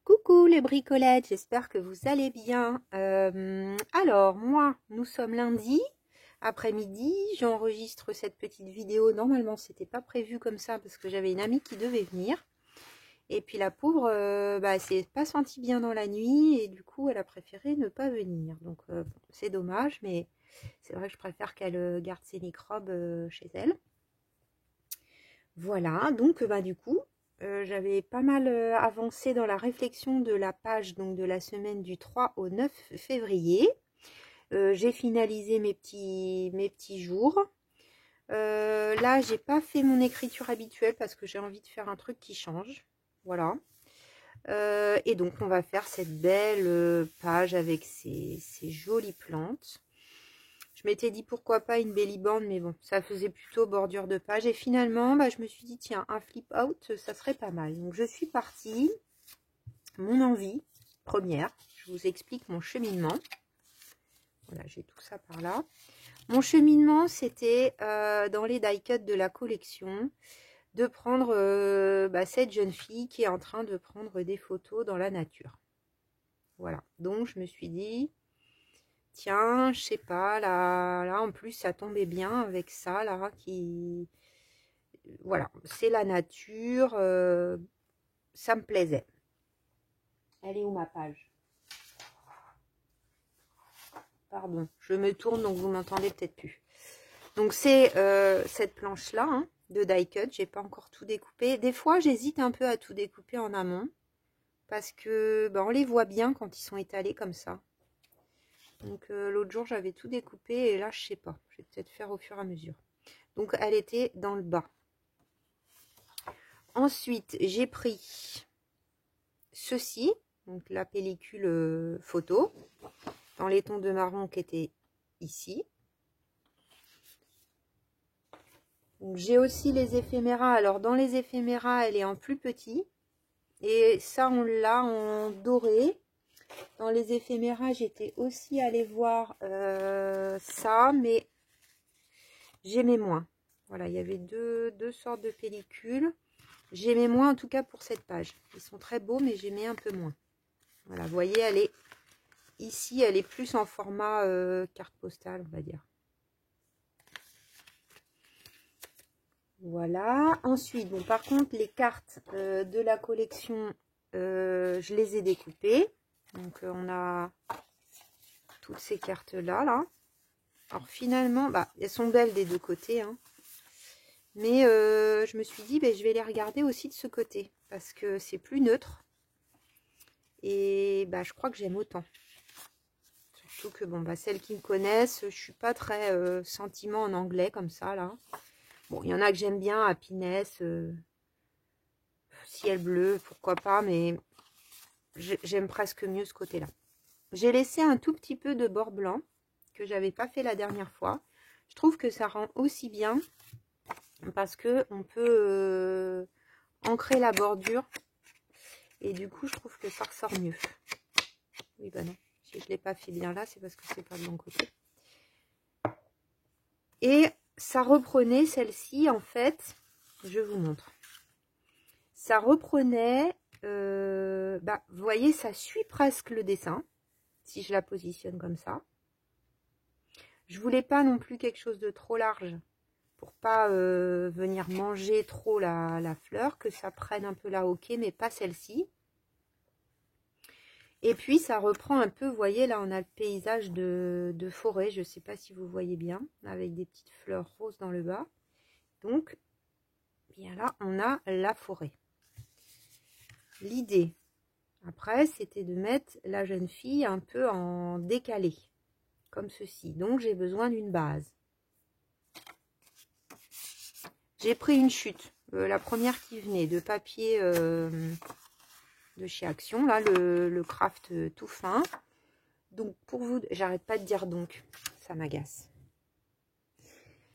Coucou les bricolattes, j'espère que vous allez bien. Alors moi, nous sommes lundi après-midi, j'enregistre cette petite vidéo. Normalement, c'était pas prévu comme ça parce que j'avais une amie qui devait venir. Et puis la pauvre, elle s'est pas sentie bien dans la nuit et du coup, elle a préféré ne pas venir. Donc c'est dommage, mais c'est vrai que je préfère qu'elle garde ses microbes chez elle. Voilà, donc du coup, j'avais pas mal avancé dans la réflexion de la page donc de la semaine du 3 au 9 février. J'ai finalisé mes petits jours. Là, j'ai pas fait mon écriture habituelle parce que j'ai envie de faire un truc qui change. Voilà. Et donc, on va faire cette belle page avec ces jolies plantes. Je m'étais dit pourquoi pas une belly band, mais bon, ça faisait plutôt bordure de page. Et finalement, je me suis dit, tiens, un flip out, ça serait pas mal. Donc, je suis partie. Mon envie première, je vous explique mon cheminement. Voilà, j'ai tout ça par là. Mon cheminement, c'était dans les die cuts de la collection, de prendre cette jeune fille qui est en train de prendre des photos dans la nature. Voilà, donc je me suis dit... Tiens, je sais pas, là en plus ça tombait bien avec ça, là, qui... Voilà, c'est la nature, ça me plaisait. Elle est où ma page? Pardon, je me tourne donc vous m'entendez peut-être plus. Donc c'est cette planche-là, hein, de die cut, j'ai pas encore tout découpé. Des fois j'hésite un peu à tout découper en amont, parce que on les voit bien quand ils sont étalés comme ça. Donc l'autre jour j'avais tout découpé et là je sais pas, je vais peut-être faire au fur et à mesure. Donc elle était dans le bas. Ensuite j'ai pris ceci, donc la pellicule photo, dans les tons de marron qui étaient ici. J'ai aussi les éphéméras. Alors dans les éphéméras elle est en plus petit et ça on l'a en doré. Dans les éphéméras, j'étais aussi allée voir ça, mais j'aimais moins. Voilà, il y avait deux sortes de pellicules. J'aimais moins, en tout cas, pour cette page. Ils sont très beaux, mais j'aimais un peu moins. Voilà, vous voyez, elle est ici, elle est plus en format carte postale, on va dire. Voilà. Ensuite, bon, par contre, les cartes de la collection, je les ai découpées. Donc, on a toutes ces cartes-là, là. Alors, finalement, elles sont belles des deux côtés, hein. Mais je me suis dit, je vais les regarder aussi de ce côté. Parce que c'est plus neutre. Et je crois que j'aime autant. Surtout que, celles qui me connaissent, je suis pas très sentiment en anglais, comme ça, là. Bon, il y en a que j'aime bien, Happiness, Ciel bleu, pourquoi pas, mais j'aime presque mieux ce côté-là. J'ai laissé un tout petit peu de bord blanc, que j'avais pas fait la dernière fois. Je trouve que ça rend aussi bien, parce que on peut ancrer la bordure, et du coup, je trouve que ça ressort mieux. Oui, non, si je l'ai pas fait bien là, c'est parce que c'est pas de mon côté. Et ça reprenait celle-ci, en fait, je vous montre. Ça reprenait, vous voyez, ça suit presque le dessin, si je la positionne comme ça. Je voulais pas non plus quelque chose de trop large, pour pas venir manger trop la fleur, que ça prenne un peu la hoquet, mais pas celle-ci. Et puis ça reprend un peu, vous voyez, là on a le paysage de forêt, je sais pas si vous voyez bien, avec des petites fleurs roses dans le bas. Donc, bien là, on a la forêt. L'idée, après, c'était de mettre la jeune fille un peu en décalé, comme ceci. Donc, j'ai besoin d'une base. J'ai pris une chute, la première qui venait, de papier de chez Action, là, le craft tout fin. Donc, pour vous, j'arrête pas de dire donc, ça m'agace.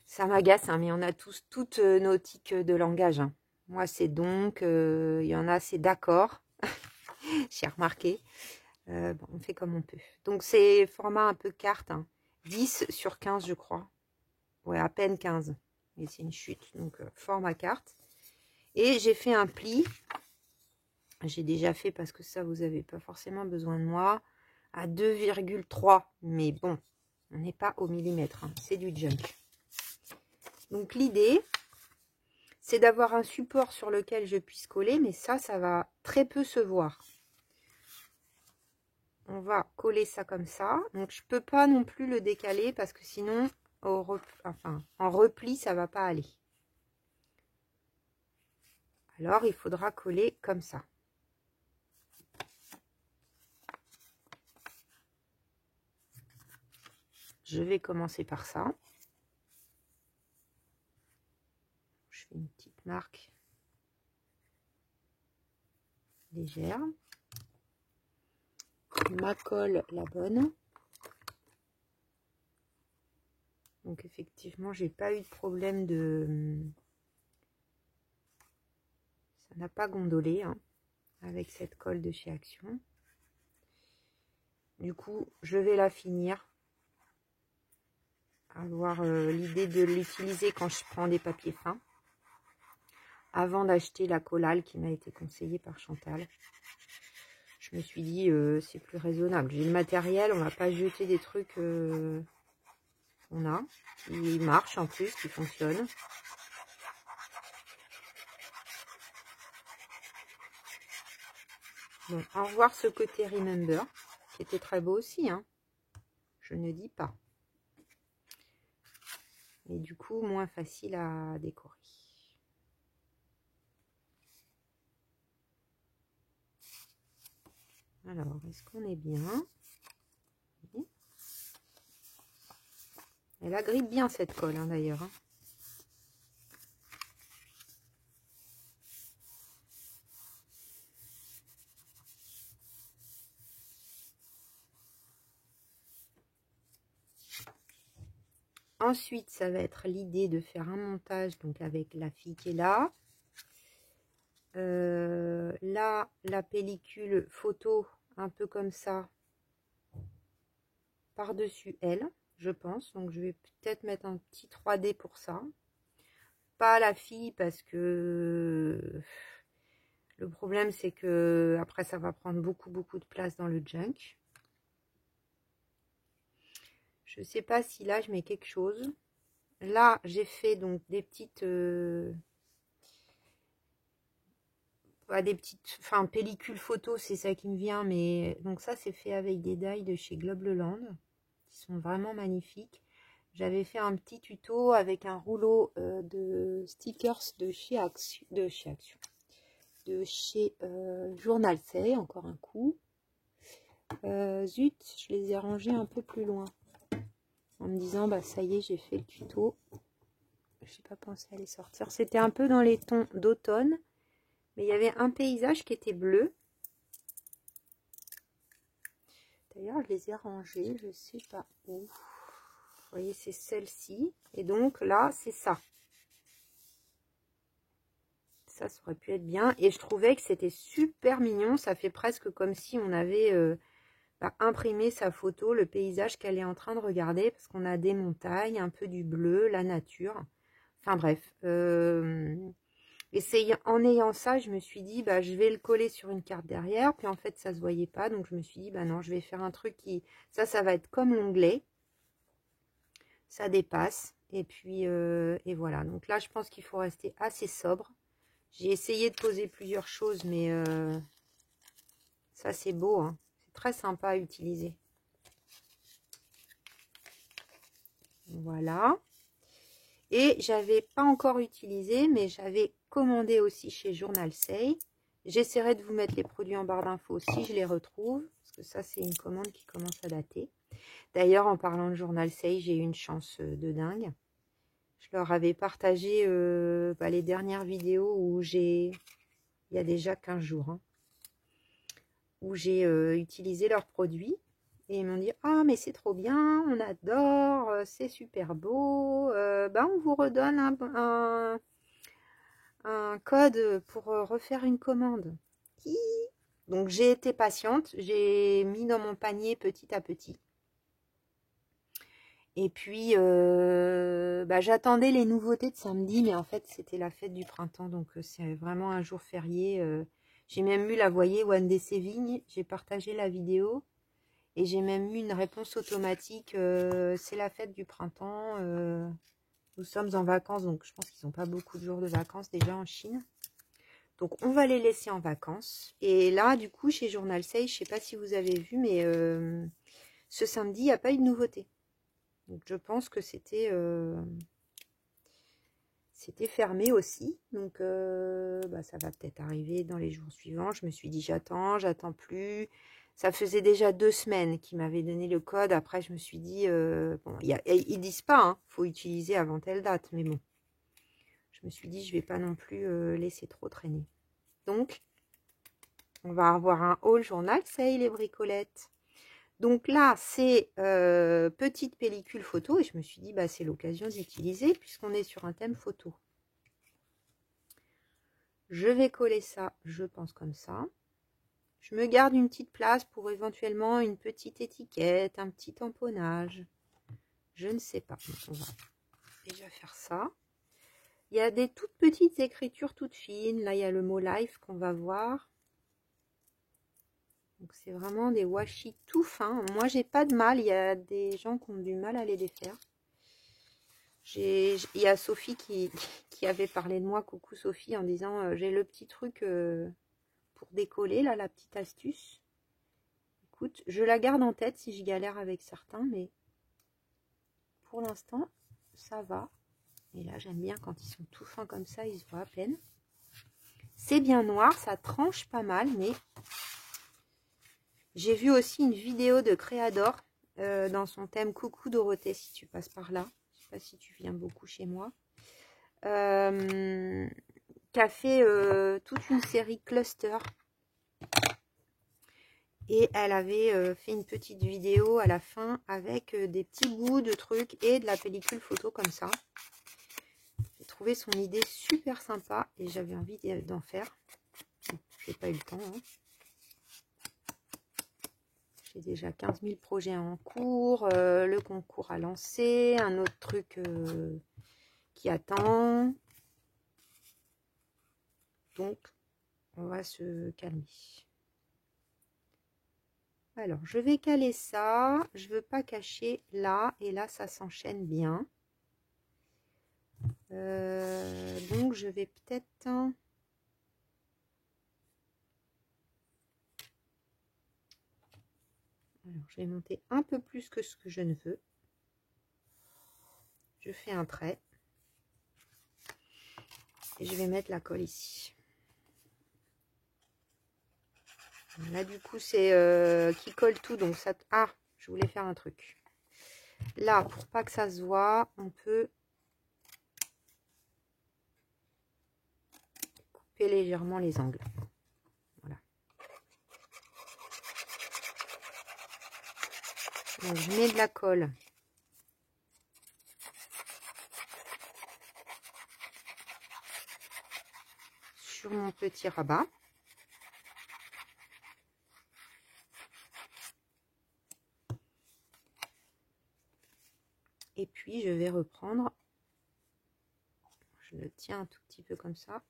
Ça m'agace, hein, mais on a tous toutes nos tics de langage. Hein. Moi, c'est donc, il y en a, c'est d'accord. J'ai remarqué. On fait comme on peut. Donc, c'est format un peu carte. Hein. 10 sur 15, je crois. Ouais, à peine 15. Mais c'est une chute. Donc, format carte. Et j'ai fait un pli J'ai déjà fait parce que ça, vous n'avez pas forcément besoin de moi. À 2,3. Mais bon, on n'est pas au millimètre. Hein, c'est du junk. Donc l'idée, c'est d'avoir un support sur lequel je puisse coller. Mais ça va très peu se voir. On va coller ça comme ça. Donc je peux pas non plus le décaler parce que sinon, en repli, ça va pas aller. Alors il faudra coller comme ça. Je vais commencer par ça. Je fais une petite marque légère. Ma colle la bonne. Donc effectivement, j'ai pas eu de problème de... Ça n'a pas gondolé hein, avec cette colle de chez Action. Du coup, je vais la finir. Avoir l'idée de l'utiliser quand je prends des papiers fins. Avant d'acheter la collale qui m'a été conseillée par Chantal. Je me suis dit, c'est plus raisonnable. J'ai le matériel, on va pas jeter des trucs qu'on a. Qui marchent en plus, qui fonctionnent. Bon, au revoir ce côté Remember, qui était très beau aussi. Hein. Je ne dis pas. Mais du coup, moins facile à décorer. Alors, est-ce qu'on est bien? Oui. Elle agrippe bien cette colle, hein, d'ailleurs. Hein. Ensuite, ça va être l'idée de faire un montage donc avec la fille qui est là. Là, la pellicule photo, un peu comme ça, par-dessus elle, je pense. Donc, je vais peut-être mettre un petit 3D pour ça. Pas la fille parce que le problème, c'est que après, ça va prendre beaucoup de place dans le junk. Je sais pas si là, je mets quelque chose. Là, j'ai fait donc des petites... pellicules photos, c'est ça qui me vient. Mais donc ça, c'est fait avec des die de chez Globleland. Qui sont vraiment magnifiques. J'avais fait un petit tuto avec un rouleau de stickers de chez Action. De chez Journal C, encore un coup. Zut, je les ai rangés un peu plus loin. En me disant, bah ça y est, j'ai fait le tuto. Je n'ai pas pensé à les sortir. C'était un peu dans les tons d'automne. Mais il y avait un paysage qui était bleu. D'ailleurs, je les ai rangés, je ne sais pas où. Vous voyez, c'est celle-ci. Et donc là, c'est ça. Ça aurait pu être bien. Et je trouvais que c'était super mignon. Ça fait presque comme si on avait imprimé sa photo, le paysage qu'elle est en train de regarder. Parce qu'on a des montagnes, un peu du bleu, la nature. Enfin bref. En ayant ça, je me suis dit, bah, je vais le coller sur une carte derrière. Puis en fait, ça se voyait pas. Donc je me suis dit, bah non, je vais faire un truc qui... Ça va être comme l'onglet. Ça dépasse. Et puis, et voilà. Donc là, je pense qu'il faut rester assez sobre. J'ai essayé de poser plusieurs choses, mais ça, c'est beau. Hein. C'est très sympa à utiliser. Voilà. Et j'avais pas encore utilisé, mais j'avais commandé aussi chez Journal Say. J'essaierai de vous mettre les produits en barre d'infos si je les retrouve. Parce que ça, c'est une commande qui commence à dater. D'ailleurs, en parlant de Journal Say, j'ai eu une chance de dingue. Je leur avais partagé les dernières vidéos où j'ai... Il y a déjà 15 jours. Hein, où j'ai utilisé leurs produits. Et ils m'ont dit, ah mais c'est trop bien, on adore, c'est super beau. On vous redonne un code pour refaire une commande. Donc j'ai été patiente, j'ai mis dans mon panier petit à petit. Et puis j'attendais les nouveautés de samedi, mais en fait c'était la fête du printemps, donc c'est vraiment un jour férié. J'ai même eu, la voyez, One Day Saving, j'ai partagé la vidéo. Et j'ai même eu une réponse automatique, c'est la fête du printemps, nous sommes en vacances, donc je pense qu'ils n'ont pas beaucoup de jours de vacances déjà en Chine. Donc on va les laisser en vacances. Et là, du coup, chez Journal Sale, je ne sais pas si vous avez vu, mais ce samedi, il n'y a pas eu de nouveauté. Donc je pense que c'était fermé aussi. Donc ça va peut-être arriver dans les jours suivants. Je me suis dit j'attends plus. Ça faisait déjà 2 semaines qu'ils m'avaient donné le code. Après, je me suis dit, bon, ils disent pas, hein, faut utiliser avant telle date, mais bon. Je me suis dit, je vais pas non plus laisser trop traîner. Donc, on va avoir un haul Journal Sale, les bricolettes. Donc là, c'est petite pellicule photo. Et je me suis dit, bah, c'est l'occasion d'utiliser puisqu'on est sur un thème photo. Je vais coller ça, je pense, comme ça. Je me garde une petite place pour éventuellement une petite étiquette, un petit tamponnage. Je ne sais pas. Donc on va déjà faire ça. Il y a des toutes petites écritures toutes fines. Là, il y a le mot life qu'on va voir. Donc c'est vraiment des washi tout fins. Moi, j'ai pas de mal. Il y a des gens qui ont du mal à les défaire. Il y a Sophie qui avait parlé de moi. Coucou Sophie, en disant j'ai le petit truc pour décoller, là, la petite astuce. Écoute, je la garde en tête si je galère avec certains, mais pour l'instant, ça va. Et là, j'aime bien quand ils sont tout fins comme ça, ils se voient à peine. C'est bien noir, ça tranche pas mal, mais j'ai vu aussi une vidéo de Créador dans son thème Coucou Dorothée, si tu passes par là. Je sais pas si tu viens beaucoup chez moi. Qui a fait toute une série cluster. Et elle avait fait une petite vidéo à la fin avec des petits bouts de trucs et de la pellicule photo comme ça. J'ai trouvé son idée super sympa et j'avais envie d'en faire. J'ai pas eu le temps. Hein. J'ai déjà 15 000 projets en cours, le concours à lancer, un autre truc qui attend. Donc, on va se calmer. Alors, je vais caler ça. Je veux pas cacher là. Et là, ça s'enchaîne bien. Donc, je vais peut-être... Alors, je vais monter un peu plus que ce que je ne veux. Je fais un trait. Et je vais mettre la colle ici. Là, du coup, c'est qui colle tout. Donc, ça... Ah, je voulais faire un truc. Là, pour pas que ça se voit, on peut couper légèrement les angles. Voilà. Donc, je mets de la colle. Sur mon petit rabat. Et puis, je vais reprendre, je le tiens un tout petit peu comme ça,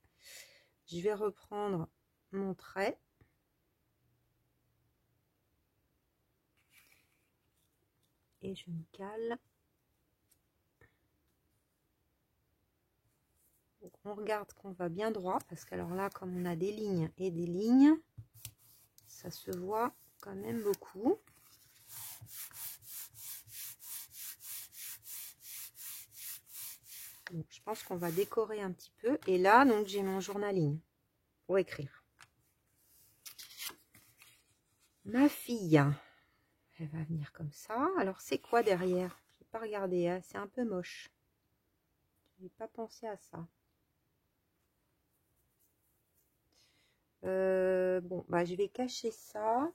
je vais reprendre mon trait. Et je me cale. Donc, on regarde qu'on va bien droit, parce qu'alors là, comme on a des lignes et des lignes, ça se voit quand même beaucoup. Donc, je pense qu'on va décorer un petit peu. Et là, donc, j'ai mon journaling pour écrire. Ma fille, elle va venir comme ça. Alors, c'est quoi derrière? Je n'ai pas regardé, hein. C'est un peu moche. Je n'ai pas pensé à ça. Bon, bah, je vais cacher ça.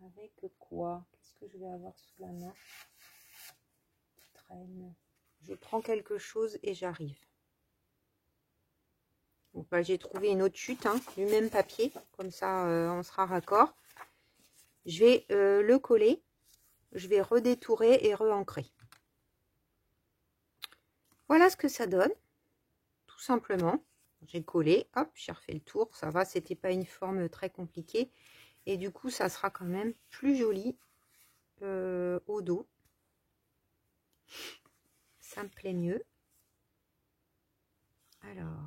Avec quoi? Qu'est-ce que je vais avoir sous la main? Je prends quelque chose et j'arrive. Donc bah, j'ai trouvé une autre chute, hein, du même papier, comme ça on sera raccord. Je vais le coller, je vais redétourer et re-ancrer. Voilà ce que ça donne, tout simplement. J'ai collé, hop, j'ai refait le tour. Ça va, c'était pas une forme très compliquée. Et du coup, ça sera quand même plus joli au dos. Ça me plaît mieux. Alors,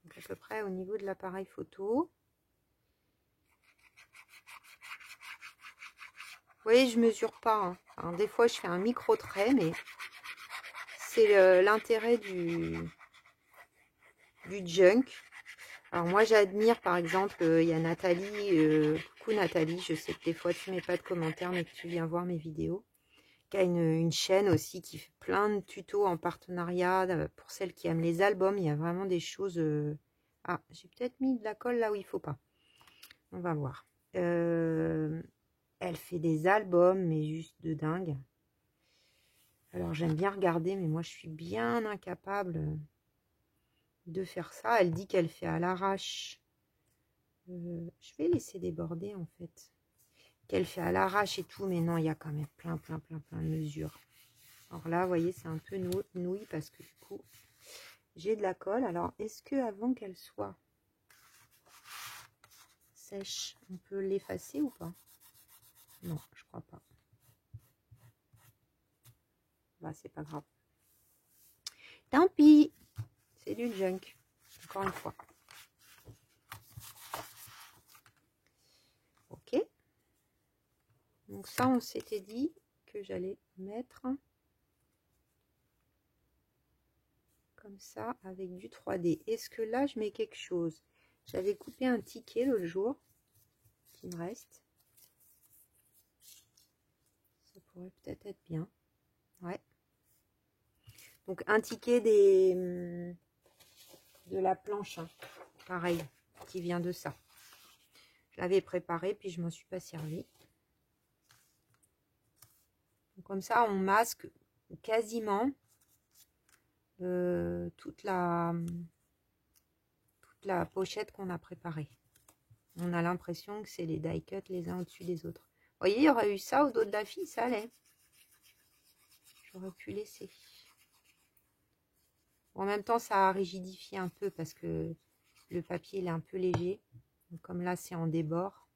donc à peu près au niveau de l'appareil photo. Vous voyez, je mesure pas. Hein. Enfin, des fois, je fais un micro trait, mais c'est l'intérêt du junk. Alors moi, j'admire, par exemple, il y a Nathalie. Coucou Nathalie, je sais que des fois, tu mets pas de commentaires, mais que tu viens voir mes vidéos. Qui a une chaîne aussi qui fait plein de tutos en partenariat pour celles qui aiment les albums. Il y a vraiment des choses... Ah, j'ai peut-être mis de la colle là où il faut pas. On va voir. Elle fait des albums, mais juste de dingue. Alors, j'aime bien regarder, mais moi, je suis bien incapable de faire ça. Elle dit qu'elle fait à l'arrache. Je vais laisser déborder, en fait. Qu'elle fait à l'arrache et tout, mais non, il y a quand même plein de mesures. Alors là, vous voyez, c'est un peu nouille parce que du coup, j'ai de la colle. Alors, est-ce que avant qu'elle soit sèche, on peut l'effacer ou pas? Non, je crois pas. Bah, c'est pas grave. Tant pis, c'est du junk. Encore une fois. Ok. Donc ça, on s'était dit que j'allais mettre comme ça avec du 3D. Est-ce que là, je mets quelque chose? J'avais coupé un ticket l'autre jour qui me reste. Ça pourrait peut-être être bien. Ouais. Donc un ticket de la planche, hein, pareil, qui vient de ça. Je l'avais préparé, puis je m'en suis pas servi. Donc, comme ça, on masque quasiment toute la pochette qu'on a préparée. On a l'impression que c'est les die cuts les uns au-dessus des autres. Vous voyez, il y aurait eu ça au dos de la fille, ça allait. J'aurais pu laisser. En même temps, ça a rigidifié un peu parce que le papier il est un peu léger. Donc, comme là, c'est en débord.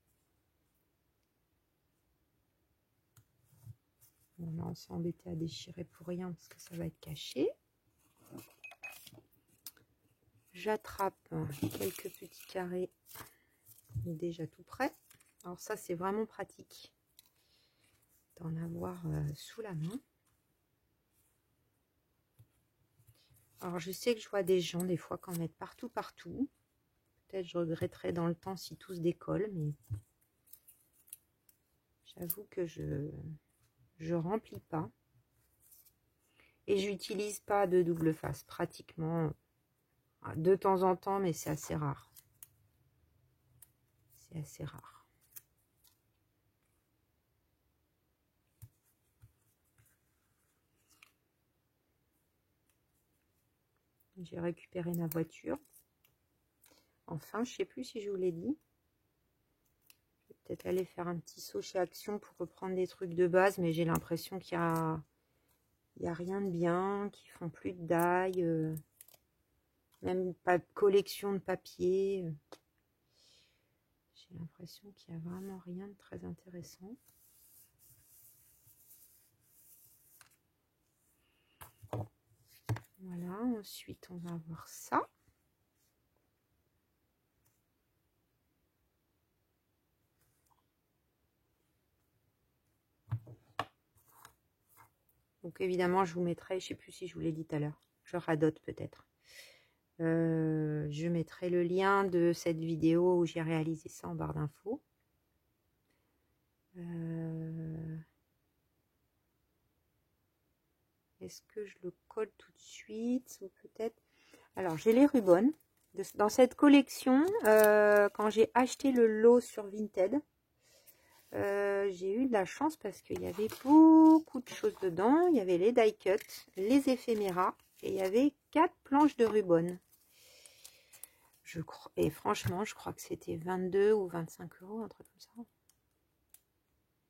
Bon, là, on s'est embêté à déchirer pour rien parce que ça va être caché. J'attrape quelques petits carrés déjà tout prêt. Alors ça, c'est vraiment pratique d'en avoir sous la main. Alors, je sais que je vois des gens, des fois, qu'en mettent partout. Peut-être je regretterai dans le temps si tout se décolle, mais j'avoue que je remplis pas. Et j'utilise pas de double face, pratiquement de temps en temps, mais c'est assez rare. C'est assez rare. J'ai récupéré ma voiture. Enfin, je sais plus si je vous l'ai dit. Je vais peut-être aller faire un petit saut chez Action pour reprendre des trucs de base, mais j'ai l'impression qu'il y a rien de bien, qu'ils font plus de die, même pas de collection de papier. J'ai l'impression qu'il n'y a vraiment rien de très intéressant. Voilà, ensuite on va voir ça. Donc évidemment, je vous mettrai, je ne sais plus si je vous l'ai dit tout à l'heure, je radote peut-être. Je mettrai le lien de cette vidéo où j'ai réalisé ça en barre d'infos. Est-ce que je le colle tout de suite ou peut-être... Alors, j'ai les rubans. Dans cette collection, quand j'ai acheté le lot sur Vinted, j'ai eu de la chance parce qu'il y avait beaucoup de choses dedans. Il y avait les die cuts, les éphéméras et il y avait 4 planches de rubans. Et franchement, je crois que c'était 22 ou 25 €, un truc comme ça.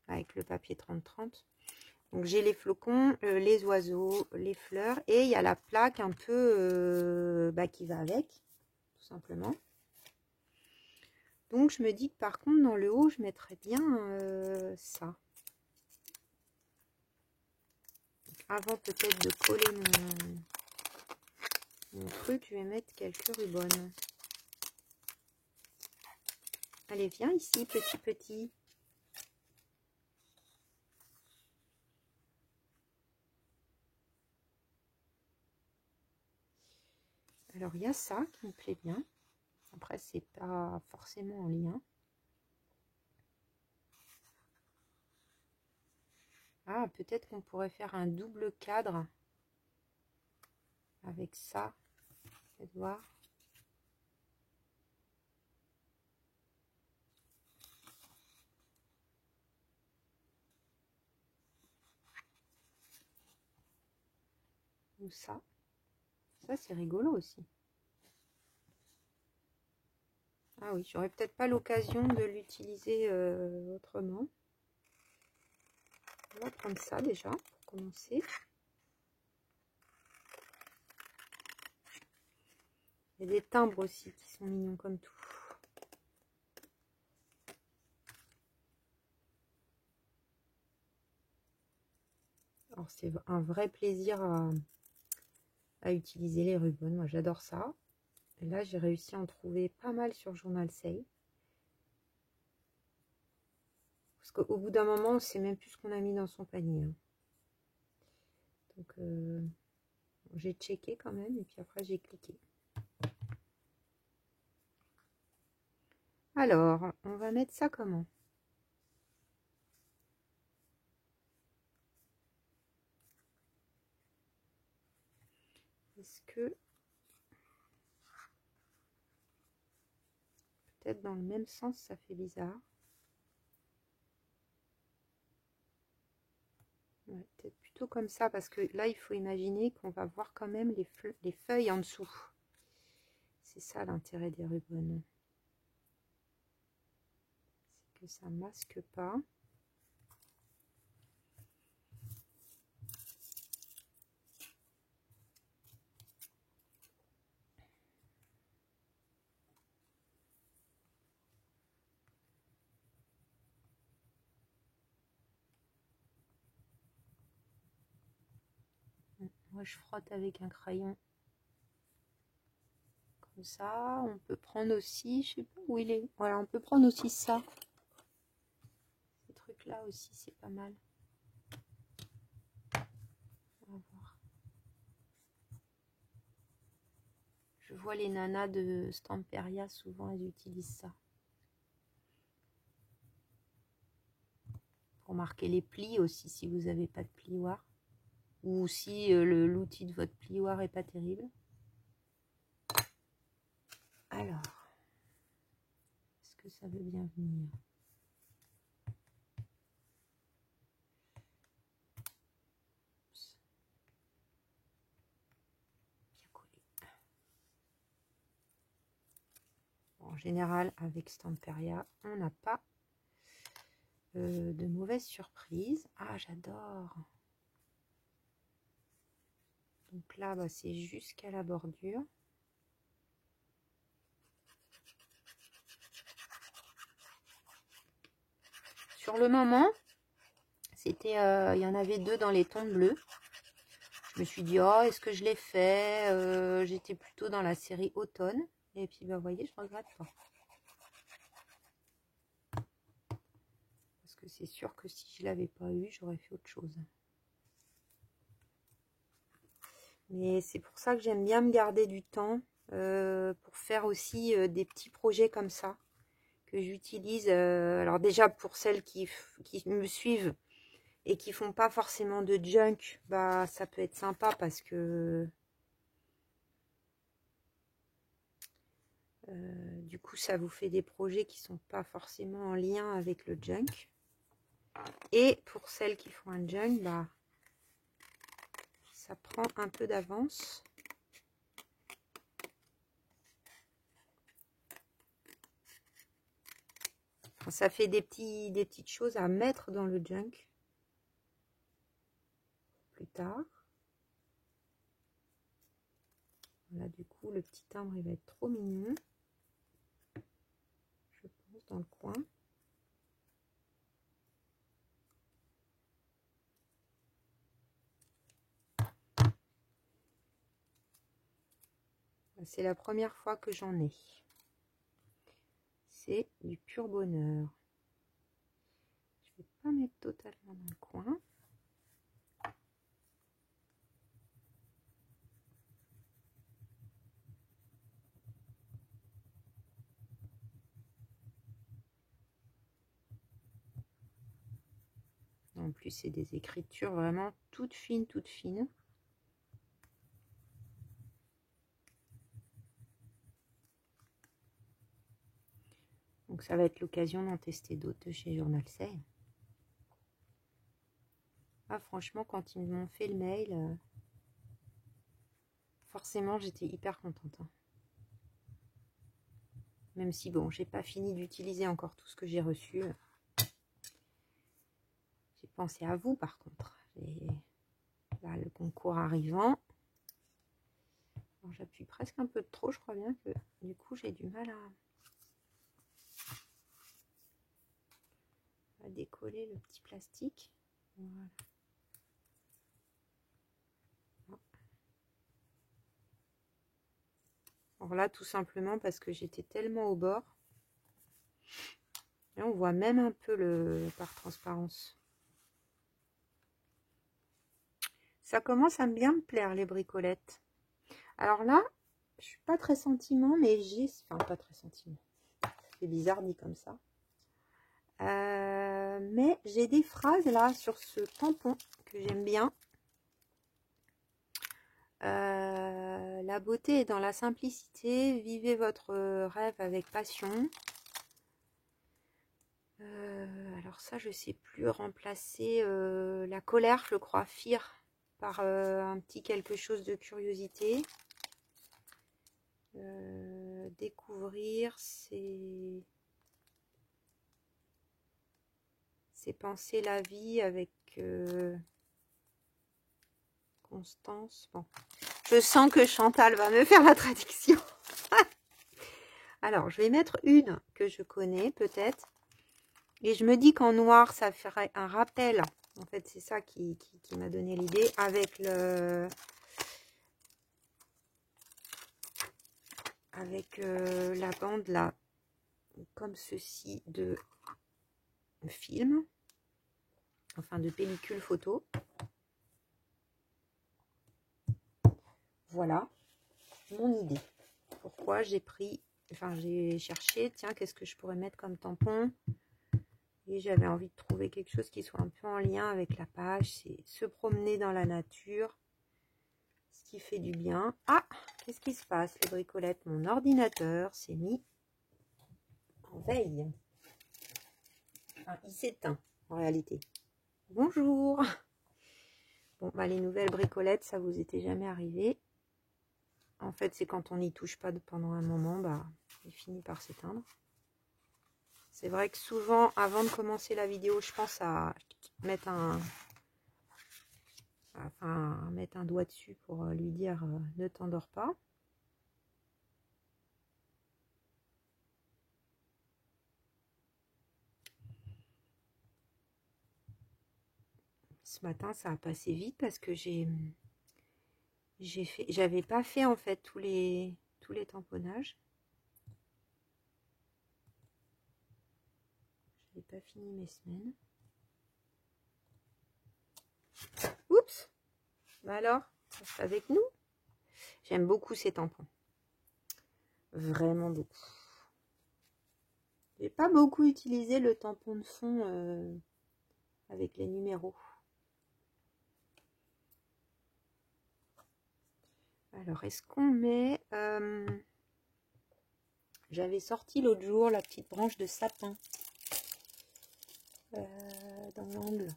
Avec le papier 30-30. Donc j'ai les flocons, les oiseaux, les fleurs et il y a la plaque un peu qui va avec. tout simplement. Donc je me dis que par contre dans le haut je mettrais bien ça. Avant peut-être de coller mon truc, je vais mettre quelques rubans. Allez, viens ici, petit. Alors, il y a ça qui me plaît bien. Après, c'est pas forcément en lien. Ah, peut-être qu'on pourrait faire un double cadre avec ça. Faites voir. Ou ça. Ça, c'est rigolo aussi. Ah oui, j'aurais peut-être pas l'occasion de l'utiliser autrement. On va prendre ça déjà pour commencer. Il y a des timbres aussi qui sont mignons comme tout. Alors c'est un vrai plaisir à utiliser les rubans. Moi j'adore ça. Et là j'ai réussi à en trouver pas mal sur Journal Sale. Parce qu'au bout d'un moment on sait même plus ce qu'on a mis dans son panier. Hein. Donc j'ai checké quand même et puis après j'ai cliqué. Alors on va mettre ça comment? Est-ce que peut-être dans le même sens ça fait bizarre? Ouais, peut-être plutôt comme ça parce que là il faut imaginer qu'on va voir quand même les feuilles en dessous. C'est ça l'intérêt des rubans. C'est que ça masque pas. Moi je frotte avec un crayon. Comme ça, on peut prendre aussi, je sais pas où il est. Voilà, on peut prendre aussi ça. Ces trucs là aussi, c'est pas mal. On va voir. Je vois les nanas de Stamperia, souvent elles utilisent ça. Pour marquer les plis aussi, si vous n'avez pas de plioir. Ou si l'outil de votre plioir est pas terrible. Alors, est-ce que ça veut bien venir? Bien collé. Bon, en général, avec Stamperia, on n'a pas de mauvaises surprises. Ah, j'adore! Donc là, bah, c'est jusqu'à la bordure. Sur le moment, c'était, il y en avait deux dans les tons bleus. Je me suis dit, oh, est-ce que je l'ai fait? J'étais plutôt dans la série automne. Et puis, bah, vous voyez, je ne regrette pas. Parce que c'est sûr que si je ne l'avais pas eu, j'aurais fait autre chose. Mais c'est pour ça que j'aime bien me garder du temps pour faire aussi des petits projets comme ça. Que j'utilise, alors déjà pour celles qui me suivent et qui font pas forcément de junk, bah ça peut être sympa parce que du coup ça vous fait des projets qui sont pas forcément en lien avec le junk. Et pour celles qui font un junk, bah ça prend un peu d'avance. Ça fait des petites choses à mettre dans le junk plus tard. Là, du coup, le petit timbre, il va être trop mignon. Je pense, dans le coin. C'est la première fois que j'en ai. C'est du pur bonheur. Je vais pas mettre totalement dans le coin. En plus, c'est des écritures vraiment toutes fines, toutes fines. Donc ça va être l'occasion d'en tester d'autres de chez Journal C. Ah, franchement, quand ils m'ont fait le mail, forcément, j'étais hyper contente. Hein. Même si, bon, j'ai pas fini d'utiliser encore tout ce que j'ai reçu. J'ai pensé à vous, par contre. Là, le concours arrivant. J'appuie presque un peu de trop, je crois bien que du coup, j'ai du mal à décoller le petit plastique. Voilà. Alors là, tout simplement parce que j'étais tellement au bord. Et on voit même un peu le par transparence. Ça commence à bien me plaire, les bricolettes. Alors là, je suis pas très sentiment, mais j'ai... Enfin, pas très sentiment. C'est bizarre dit comme ça. Mais j'ai des phrases là sur ce tampon que j'aime bien. La beauté est dans la simplicité. Vivez votre rêve avec passion. Alors ça, je sais plus remplacer la colère, je crois, fear, par un petit quelque chose de curiosité. Découvrir, c'est penser la vie avec constance. Bon, je sens que Chantal va me faire la traduction. Alors, je vais mettre une que je connais peut-être. Et je me dis qu'en noir, ça ferait un rappel. En fait, c'est ça qui m'a donné l'idée avec le... Avec la bande là, comme ceci, de film. Enfin, de pellicule photo. Voilà mon idée. Pourquoi j'ai pris... Enfin, j'ai cherché, tiens, qu'est-ce que je pourrais mettre comme tampon? Et j'avais envie de trouver quelque chose qui soit un peu en lien avec la page. C'est se promener dans la nature, ce qui fait du bien. Ah, qu'est-ce qui se passe, les bricolettes? Mon ordinateur s'est mis en veille. Enfin, il s'éteint, en réalité. Bonjour. Bon, bah, les nouvelles bricolettes, ça vous était jamais arrivé. En fait, c'est quand on n'y touche pas pendant un moment, bah, il finit par s'éteindre. C'est vrai que souvent, avant de commencer la vidéo, je pense à mettre mettre un doigt dessus pour lui dire ne t'endors pas. Ce matin, ça a passé vite parce que j'avais pas fait en fait tous les tamponnages. J'avais pas fini mes semaines. Oups. Bah alors, reste avec nous. J'aime beaucoup ces tampons. Vraiment beaucoup. J'ai pas beaucoup utilisé le tampon de fond avec les numéros. Alors, est-ce qu'on met... J'avais sorti l'autre jour la petite branche de sapin dans l'angle.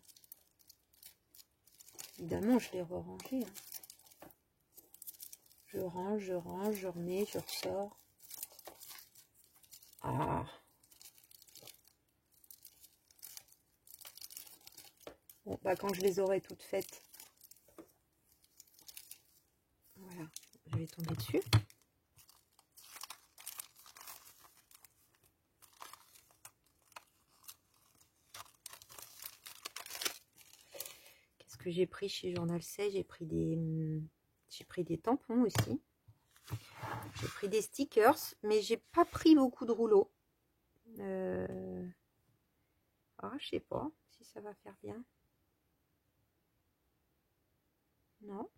Évidemment, je l'ai re-rangé. Hein. Je range, je remets, je ressors. Ah. Bon, bah quand je les aurai toutes faites, voilà, je vais tomber dessus. Qu'est-ce que j'ai pris chez Journal C? J'ai pris des tampons aussi. J'ai pris des stickers, mais j'ai pas pris beaucoup de rouleaux. Ah, je sais pas si ça va faire bien. Non.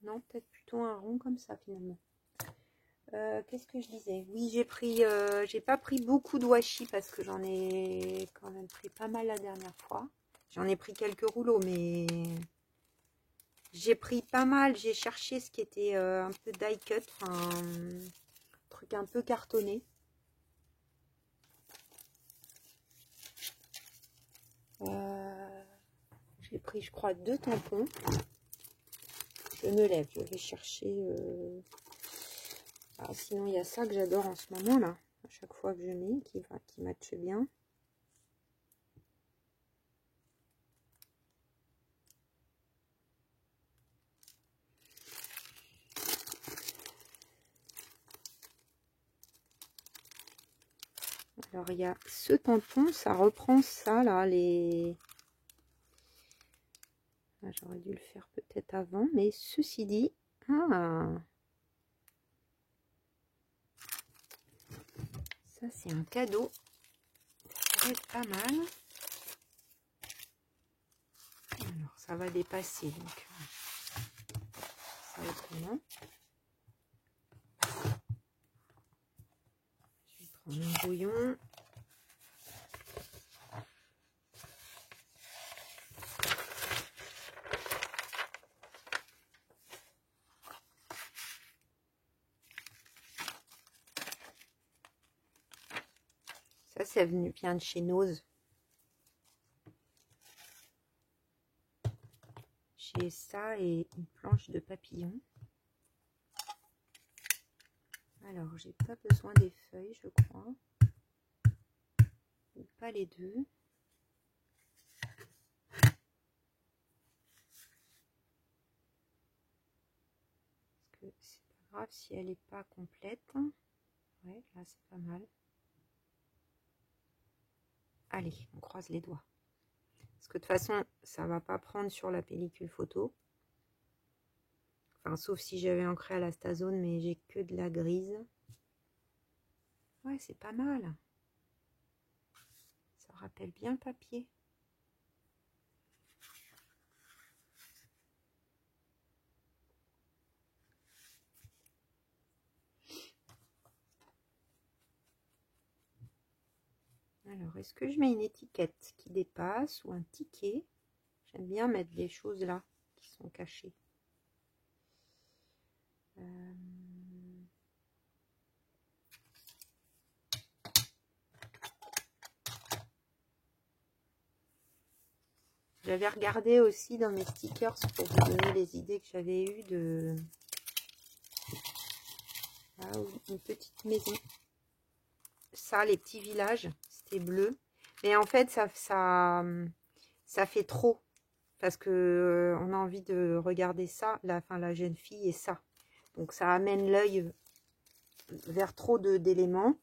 Non, peut-être plutôt un rond comme ça finalement. Qu'est-ce que je disais? Oui, j'ai pas pris beaucoup de washi parce que j'en ai quand même pris pas mal la dernière fois. J'en ai pris quelques rouleaux, mais j'ai pris pas mal. J'ai cherché ce qui était un peu die cut, un truc un peu cartonné. J'ai pris, je crois, 2 tampons. Je me lève, je vais chercher. Ah, sinon, il y a ça que j'adore en ce moment là. À chaque fois que je mets, qui matche bien. Alors, il y a ce tampon, ça reprend ça, là, les... Ah, j'aurais dû le faire peut-être avant, mais ceci dit... Ah, ça, c'est un cadeau. Ça va être pas mal. Alors, ça va dépasser, donc... Ça va être bien. Je vais prendre un brouillon. Ça, c'est venu bien de chez Nose. J'ai ça et une planche de papillon. Alors, j'ai pas besoin des feuilles, je crois. Ou pas les deux. Parce que c'est pas grave si elle n'est pas complète. Ouais, là, c'est pas mal. Allez, on croise les doigts. Parce que de toute façon, ça va pas prendre sur la pellicule photo. Enfin, sauf si j'avais ancré à la Stazone, mais j'ai que de la grise. Ouais, c'est pas mal. Ça rappelle bien le papier. Alors, est-ce que je mets une étiquette qui dépasse ou un ticket? J'aime bien mettre des choses là qui sont cachées. J'avais regardé aussi dans mes stickers pour vous donner les idées que j'avais eues de une petite maison. Ça, les petits villages, c'était bleu. Mais en fait, ça fait trop. Parce que on a envie de regarder ça, la jeune fille et ça. Donc ça amène l'œil vers trop d'éléments.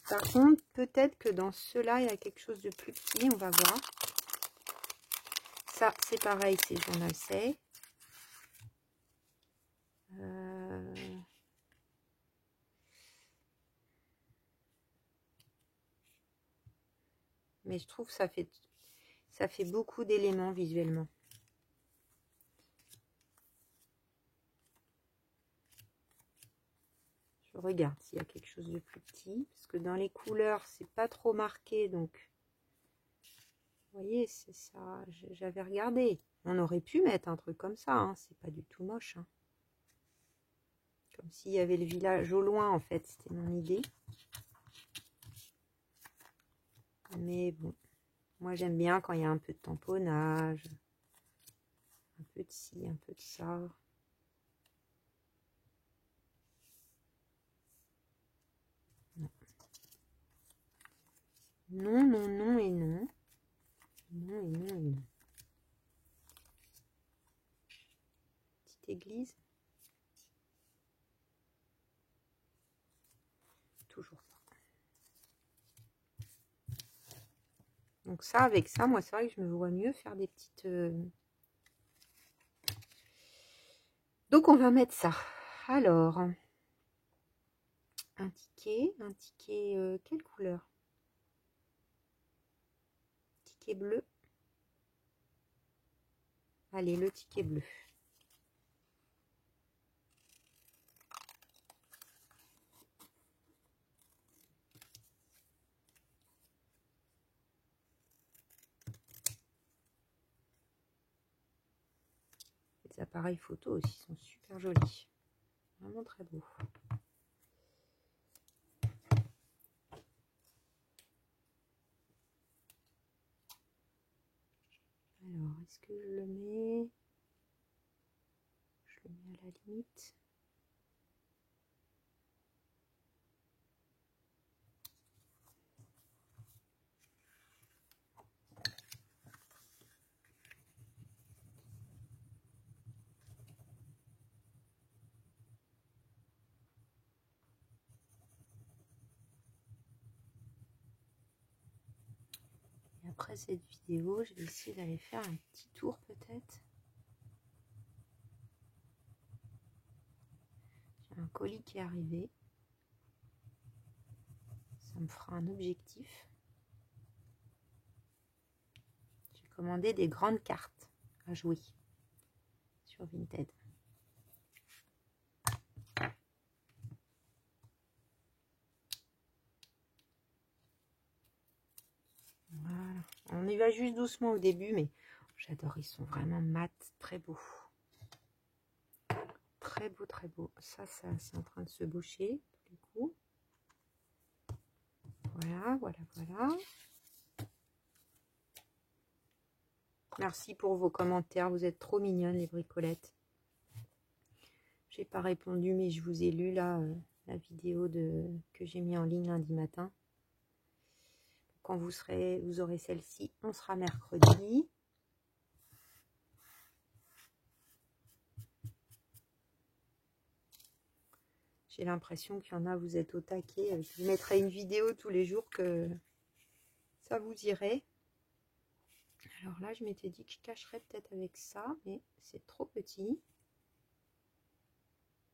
Par contre, peut-être que dans ceux-là, il y a quelque chose de plus petit, on va voir. Ça, c'est pareil, c'est Journal C. Mais je trouve que ça fait beaucoup d'éléments visuellement. Je regarde s'il y a quelque chose de plus petit. Parce que dans les couleurs, c'est pas trop marqué. Donc, vous voyez, c'est ça. J'avais regardé. On aurait pu mettre un truc comme ça. Hein. C'est pas du tout moche. Hein. Comme s'il y avait le village au loin, en fait. C'était mon idée. Mais bon. Moi, j'aime bien quand il y a un peu de tamponnage. Un peu de ci, un peu de ça. Non, non, non et non. Non et non et non. église. Toujours pas. Donc ça, avec ça, moi, c'est vrai que je me vois mieux faire des petites... Donc, on va mettre ça. Alors, un ticket, quelle couleur? Ticket bleu. Allez, le ticket bleu. Les appareils photo aussi sont super jolis. Vraiment très beaux. Alors, est-ce que je le mets? Je le mets à la limite. Et après cette vidéo, je vais essayer d'aller faire un petit tour peut-être. J'ai un colis qui est arrivé. Ça me fera un objectif. J'ai commandé des grandes cartes à jouer sur Vinted. Voilà. On y va juste doucement au début, mais j'adore. Ils sont vraiment mat, très beaux. Très beau, très beau. Ça c'est en train de se boucher. Du coup. Voilà, voilà, voilà. Merci pour vos commentaires. Vous êtes trop mignonnes, les bricolettes. J'ai pas répondu, mais je vous ai lu là la vidéo que j'ai mis en ligne lundi matin. Quand vous aurez celle-ci, on sera mercredi. J'ai l'impression qu'il y en a, vous êtes au taquet. Je vous mettrai une vidéo tous les jours que ça vous irait. Alors là, je m'étais dit que je cacherais peut-être avec ça, mais c'est trop petit.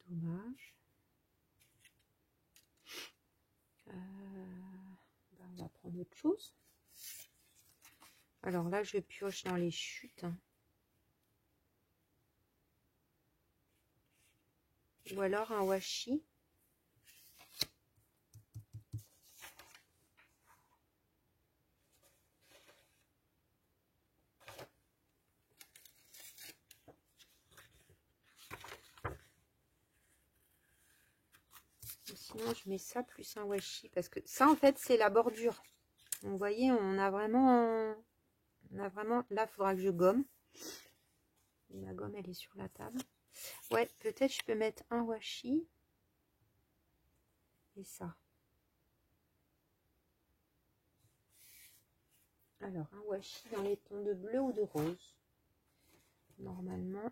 Dommage. On va prendre autre chose. Alors là, je pioche dans les chutes. Ou alors un washi. Sinon, je mets ça plus un washi. Parce que ça, en fait, c'est la bordure. Vous voyez, on a vraiment... Là, il faudra que je gomme. Ma gomme, elle est sur la table. Ouais, peut-être je peux mettre un washi. Et ça. Alors, un washi dans les tons de bleu ou de rose. Normalement,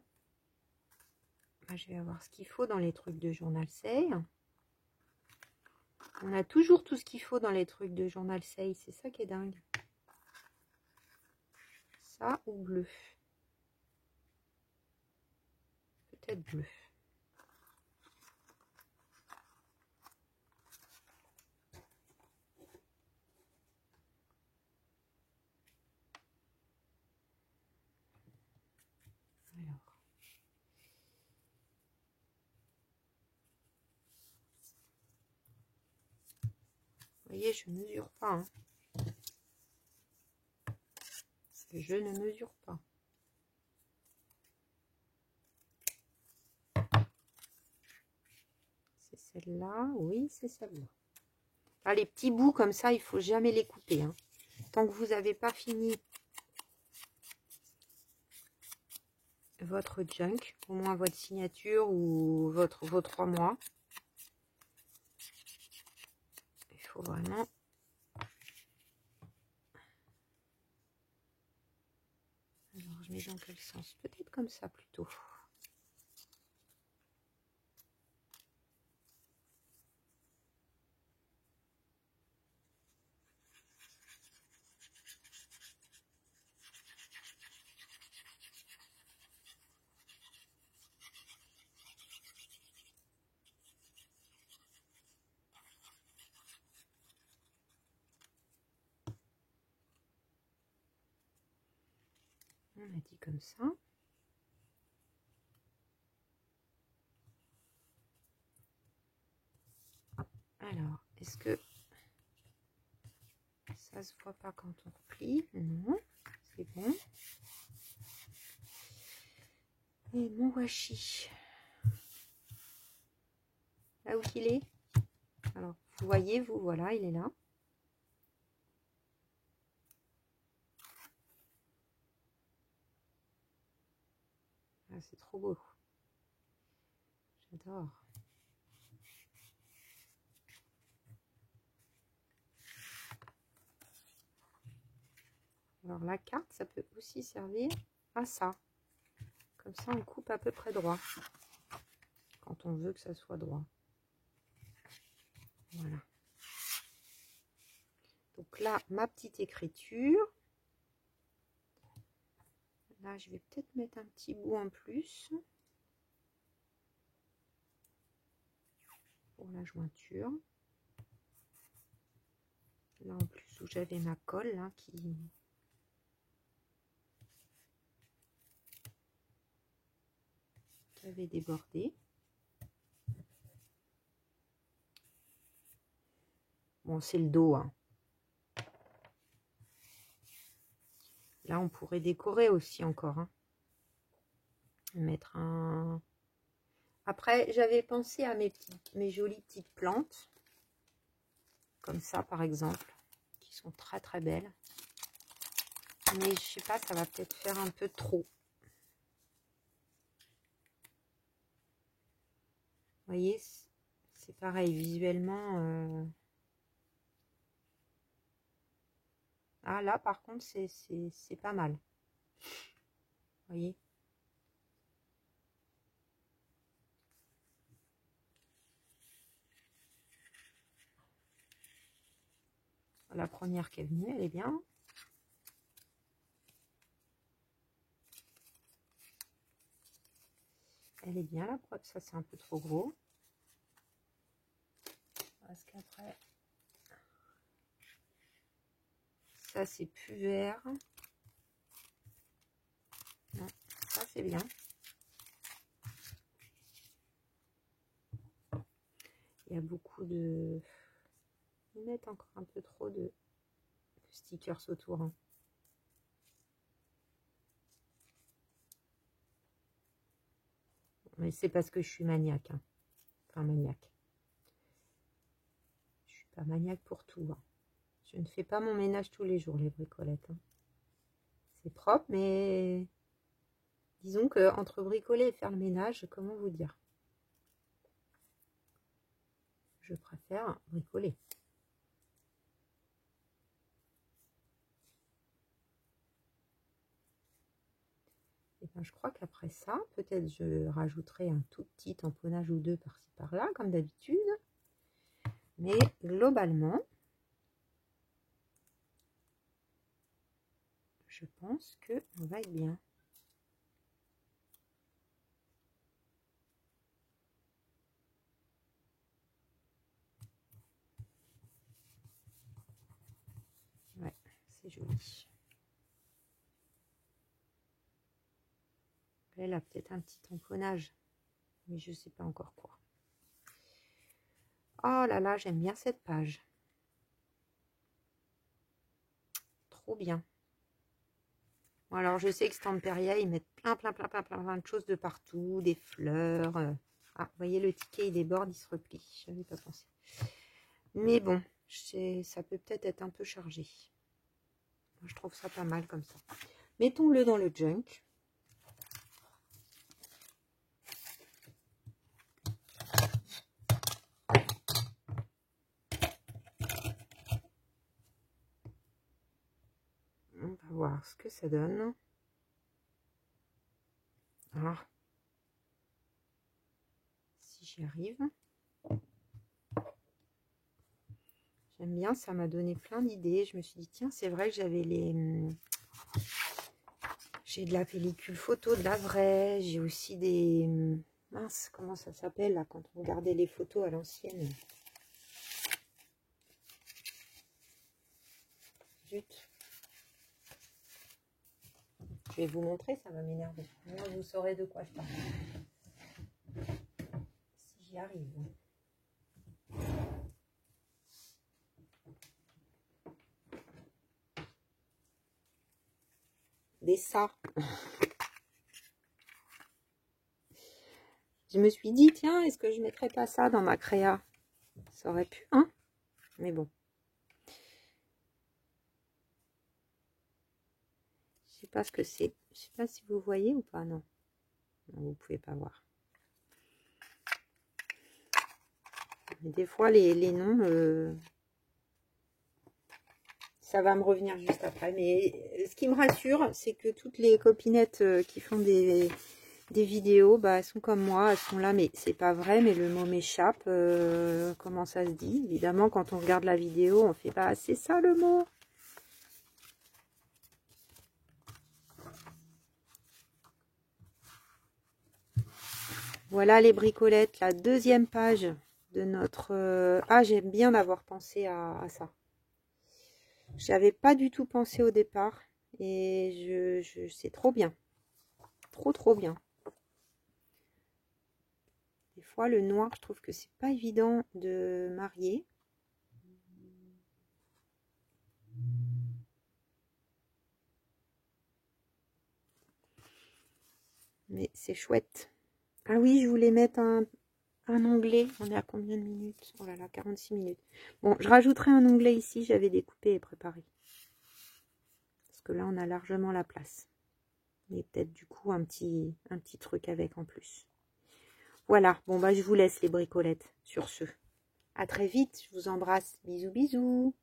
je vais avoir ce qu'il faut dans les trucs de Journal Say. On a toujours tout ce qu'il faut dans les trucs de Journal Say. C'est ça qui est dingue. Ça ou bleu? Peut-être bleu. Alors. Vous voyez, je ne mesure pas. Hein. Je ne mesure pas. C'est celle-là. Oui, c'est celle-là. Ah, les petits bouts comme ça, il faut jamais les couper. Hein. Tant que vous n'avez pas fini votre junk, au moins votre signature ou vos 3 mois. Il faut vraiment... Alors, je mets dans quel sens? Peut-être comme ça plutôt. On a dit comme ça. Alors, est-ce que ça se voit pas quand on replie? Non, c'est bon. Et mon washi, là où il est. Alors, vous voyez, vous, voilà, il est là. Ah, c'est trop beau. J'adore. Alors, la carte, ça peut aussi servir à ça. Comme ça, on coupe à peu près droit. Quand on veut que ça soit droit. Voilà. Donc là, ma petite écriture. Là, je vais peut-être mettre un petit bout en plus. Pour la jointure. Là, en plus, où j'avais ma colle, là, qui avait débordé. Bon, c'est le dos, hein. Là, on pourrait décorer aussi encore, hein. Mettre un... Après, j'avais pensé à mes jolies petites plantes. Comme ça, par exemple. Qui sont très, très belles. Mais je sais pas, ça va peut-être faire un peu trop. Vous voyez, c'est pareil, visuellement. Ah, là, par contre, c'est pas mal. Vous voyez? La première qui est venue, elle est bien. Elle est bien, la preuve. Ça, c'est un peu trop gros. Parce qu'après, ça, c'est plus vert. Non, ça, c'est bien. Il y a beaucoup de... Ils mettent encore un peu trop de stickers autour, hein. Mais c'est parce que je suis maniaque, hein. Enfin, maniaque. Je suis pas maniaque pour tout, hein. Je ne fais pas mon ménage tous les jours, les bricolettes, hein. C'est propre, mais disons que entre bricoler et faire le ménage, comment vous dire? Je préfère bricoler. Et ben, je crois qu'après ça, peut-être je rajouterai un tout petit tamponnage ou deux par-ci par-là, comme d'habitude. Mais globalement, je pense que on va être bien. Ouais, c'est joli. Elle a peut-être un petit tamponnage, mais je ne sais pas encore quoi. Oh là là, j'aime bien cette page. Trop bien. Bon, alors, je sais que Stamperia, ils mettent plein de choses de partout, des fleurs. Ah, vous voyez, le ticket, il déborde, il se replie. Je n'avais pas pensé. Mais bon, ça peut peut-être être un peu chargé. Moi, je trouve ça pas mal comme ça. Mettons-le dans le junk. On va voir ce que ça donne. Ah. Si j'y arrive. J'aime bien, ça m'a donné plein d'idées. Je me suis dit, tiens, c'est vrai que j'avais j'ai de la pellicule photo, de la vraie. J'ai aussi des... Mince, comment ça s'appelle là, quand on regardait les photos à l'ancienne? Zut. je vais vous montrer, ça va m'énerver. Moi, vous saurez de quoi je parle. Si j'y arrive. Des ça. Je me suis dit, tiens, est-ce que je mettrais pas ça dans ma créa? Ça aurait pu, hein? Mais bon. Je sais pas ce que c'est. Je sais pas si vous voyez ou pas, non. Non, vous pouvez pas voir. Mais des fois, les noms, ça va me revenir juste après. Mais ce qui me rassure, c'est que toutes les copinettes qui font des vidéos, bah, elles sont comme moi, elles sont là, mais c'est pas vrai, mais le mot m'échappe. Comment ça se dit? Évidemment, quand on regarde la vidéo, on fait pas, c'est ça le mot. Voilà les bricolettes, la deuxième page de notre... Ah, j'aime bien d'avoir pensé à ça. J'avais pas du tout pensé au départ, et c'est trop bien. Trop bien. Des fois, le noir, je trouve que c'est pas évident de marier. Mais c'est chouette. Ah oui, je voulais mettre un onglet. On est à combien de minutes? Oh là là, 46 minutes. Bon, je rajouterai un onglet ici. J'avais découpé et préparé. Parce que là, on a largement la place. Et peut-être du coup un petit truc avec en plus. Voilà, bon bah je vous laisse les bricolettes sur ce. À très vite, je vous embrasse. Bisous bisous.